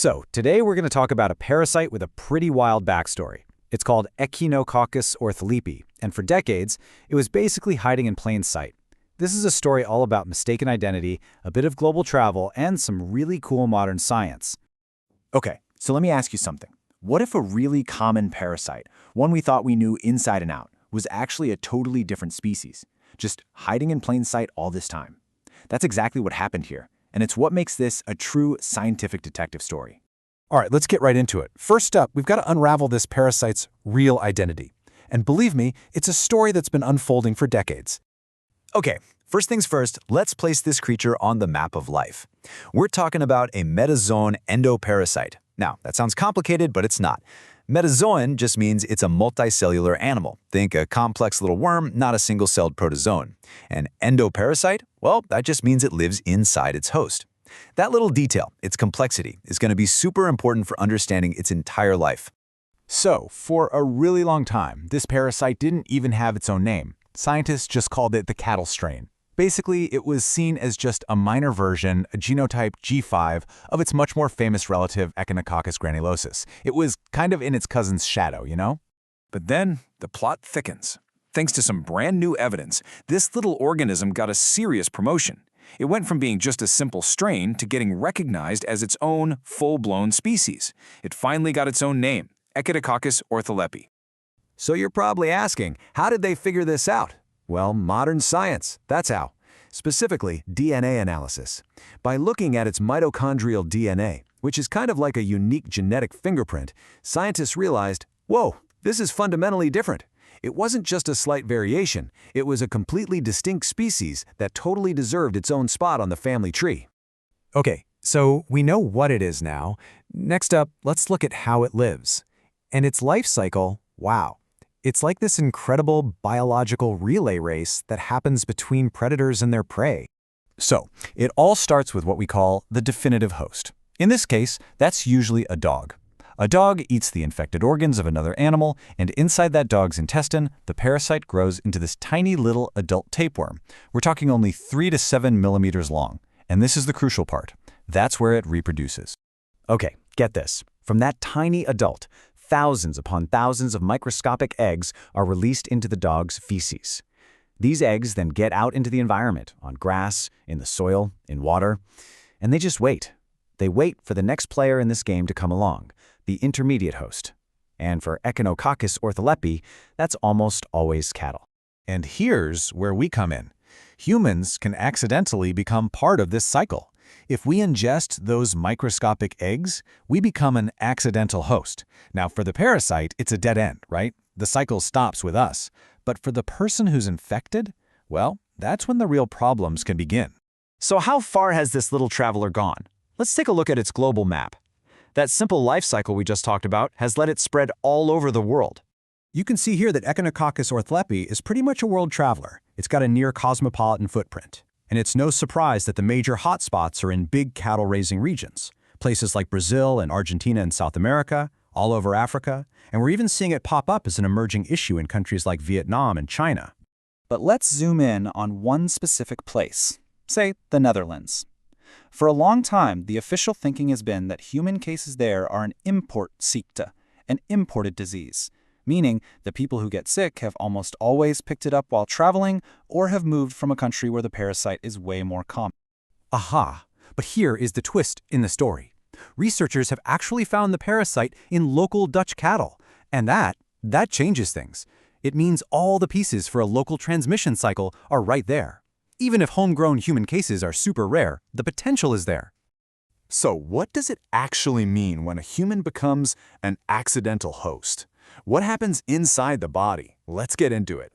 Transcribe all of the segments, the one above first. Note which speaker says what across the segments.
Speaker 1: So, today we're going to talk about a parasite with a pretty wild backstory. It's called Echinococcus orthleppi, and for decades, it was basically hiding in plain sight. This is a story all about mistaken identity, a bit of global travel, and some really cool modern science.
Speaker 2: Okay, so let me ask you something. What if a really common parasite, one we thought we knew inside and out, was actually a totally different species, just hiding in plain sight all this time? That's exactly what happened here, and it's what makes this a true scientific detective story.
Speaker 3: All right, let's get right into it. First up, we've got to unravel this parasite's real identity. And believe me, it's a story that's been unfolding for decades.
Speaker 4: Okay, first things first, let's place this creature on the map of life. We're talking about a metazoan endoparasite. Now, that sounds complicated, but it's not. Metazoan just means it's a multicellular animal. Think a complex little worm, not a single-celled protozoan. And endoparasite, well, that just means it lives inside its host. That little detail, its complexity, is going to be super important for understanding its entire life.
Speaker 3: So, for a really long time, this parasite didn't even have its own name. Scientists just called it the cattle strain. Basically, it was seen as just a minor version, a genotype G5, of its much more famous relative Echinococcus granulosus. It was kind of in its cousin's shadow, you know?
Speaker 5: But then, the plot thickens. Thanks to some brand new evidence, this little organism got a serious promotion. It went from being just a simple strain to getting recognized as its own full-blown species. It finally got its own name, Echinococcus orthleppi.
Speaker 4: So you're probably asking, how did they figure this out? Well, modern science, that's how. Specifically, DNA analysis. By looking at its mitochondrial DNA, which is kind of like a unique genetic fingerprint, scientists realized, whoa, this is fundamentally different. It wasn't just a slight variation, it was a completely distinct species that totally deserved its own spot on the family tree.
Speaker 3: Okay, so we know what it is now. Next up, let's look at how it lives. And its life cycle, wow. It's like this incredible biological relay race that happens between predators and their prey. So, it all starts with what we call the definitive host. In this case, that's usually a dog. A dog eats the infected organs of another animal, and inside that dog's intestine, the parasite grows into this tiny little adult tapeworm. We're talking only 3 to 7 millimeters long. And this is the crucial part. That's where it reproduces.
Speaker 1: Okay, get this. From that tiny adult, thousands upon thousands of microscopic eggs are released into the dog's feces. These eggs then get out into the environment, on grass, in the soil, in water, and they just wait. They wait for the next player in this game to come along, the intermediate host. And for Echinococcus orthleppi, that's almost always cattle.
Speaker 3: And here's where we come in. Humans can accidentally become part of this cycle. If we ingest those microscopic eggs, we become an accidental host. Now, for the parasite, it's a dead end, right? The cycle stops with us. But for the person who's infected, well, that's when the real problems can begin.
Speaker 2: So how far has this little traveler gone? Let's take a look at its global map. That simple life cycle we just talked about has let it spread all over the world.
Speaker 6: You can see here that Echinococcus orthleppi is pretty much a world traveler. It's got a near cosmopolitan footprint. And it's no surprise that the major hotspots are in big cattle-raising regions, places like Brazil and Argentina and South America, all over Africa, and we're even seeing it pop up as an emerging issue in countries like Vietnam and China.
Speaker 7: But let's zoom in on one specific place, say the Netherlands. For a long time, the official thinking has been that human cases there are an import ziekte, an imported disease, meaning the people who get sick have almost always picked it up while traveling or have moved from a country where the parasite is way more common.
Speaker 6: Aha! But here is the twist in the story. Researchers have actually found the parasite in local Dutch cattle, and that changes things. It means all the pieces for a local transmission cycle are right there. Even if homegrown human cases are super rare, the potential is there.
Speaker 2: So what does it actually mean when a human becomes an accidental host? What happens inside the body? Let's get into it.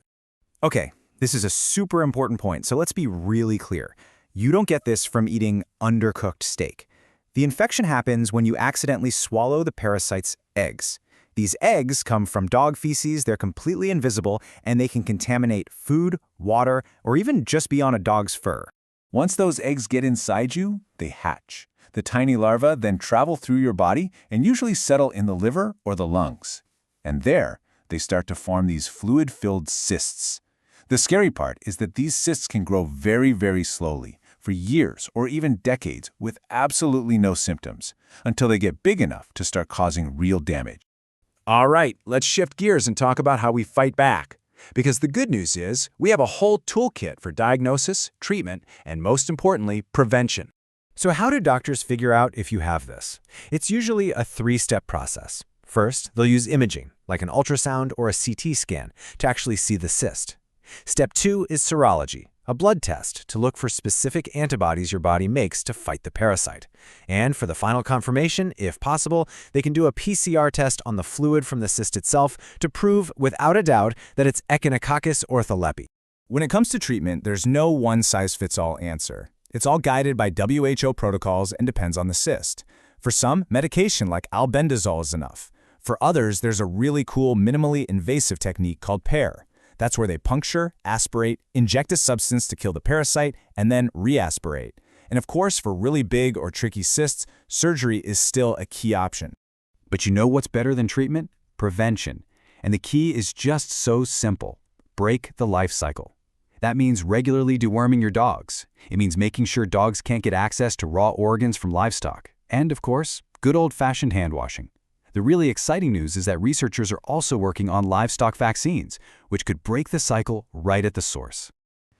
Speaker 1: Okay, this is a super important point, so let's be really clear. You don't get this from eating undercooked steak. The infection happens when you accidentally swallow the parasite's eggs. These eggs come from dog feces, they're completely invisible, and they can contaminate food, water, or even just be on a dog's fur.
Speaker 2: Once those eggs get inside you, they hatch. The tiny larvae then travel through your body and usually settle in the liver or the lungs. And there, they start to form these fluid-filled cysts. The scary part is that these cysts can grow very, very slowly, for years or even decades with absolutely no symptoms, until they get big enough to start causing real damage.
Speaker 3: All right, let's shift gears and talk about how we fight back. Because the good news is, we have a whole toolkit for diagnosis, treatment, and most importantly, prevention. So how do doctors figure out if you have this? It's usually a three-step process. First, they'll use imaging, like an ultrasound or a CT scan, to actually see the cyst. Step 2 is serology, a blood test to look for specific antibodies your body makes to fight the parasite. And for the final confirmation, if possible, they can do a PCR test on the fluid from the cyst itself to prove, without a doubt, that it's Echinococcus orthleppi.
Speaker 6: When it comes to treatment, there's no one-size-fits-all answer. It's all guided by WHO protocols and depends on the cyst. For some, medication like albendazole is enough. For others, there's a really cool, minimally invasive technique called PAIR. That's where they puncture, aspirate, inject a substance to kill the parasite, and then reaspirate. And of course, for really big or tricky cysts, surgery is still a key option.
Speaker 1: But you know what's better than treatment? Prevention. And the key is just so simple. Break the life cycle. That means regularly deworming your dogs. It means making sure dogs can't get access to raw organs from livestock. And of course, good old-fashioned hand washing. The really exciting news is that researchers are also working on livestock vaccines, which could break the cycle right at the source.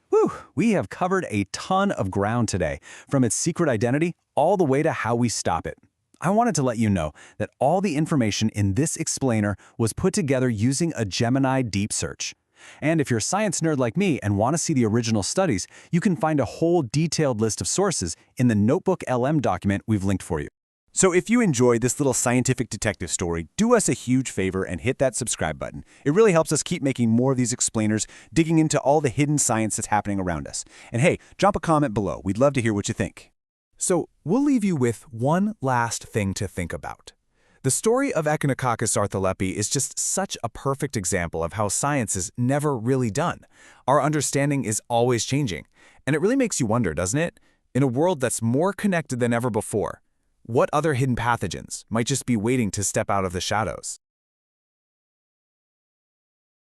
Speaker 6: Whew, we have covered a ton of ground today, from its secret identity all the way to how we stop it. I wanted to let you know that all the information in this explainer was put together using a Gemini deep search. And if you're a science nerd like me and want to see the original studies, you can find a whole detailed list of sources in the Notebook LM document we've linked for you. So if you enjoyed this little scientific detective story, do us a huge favor and hit that subscribe button. It really helps us keep making more of these explainers, digging into all the hidden science that's happening around us. And hey, drop a comment below. We'd love to hear what you think. So we'll leave you with one last thing to think about. The story of Echinococcus orthleppi is just such a perfect example of how science is never really done. Our understanding is always changing. And it really makes you wonder, doesn't it? In a world that's more connected than ever before, what other hidden pathogens might just be waiting to step out of the shadows?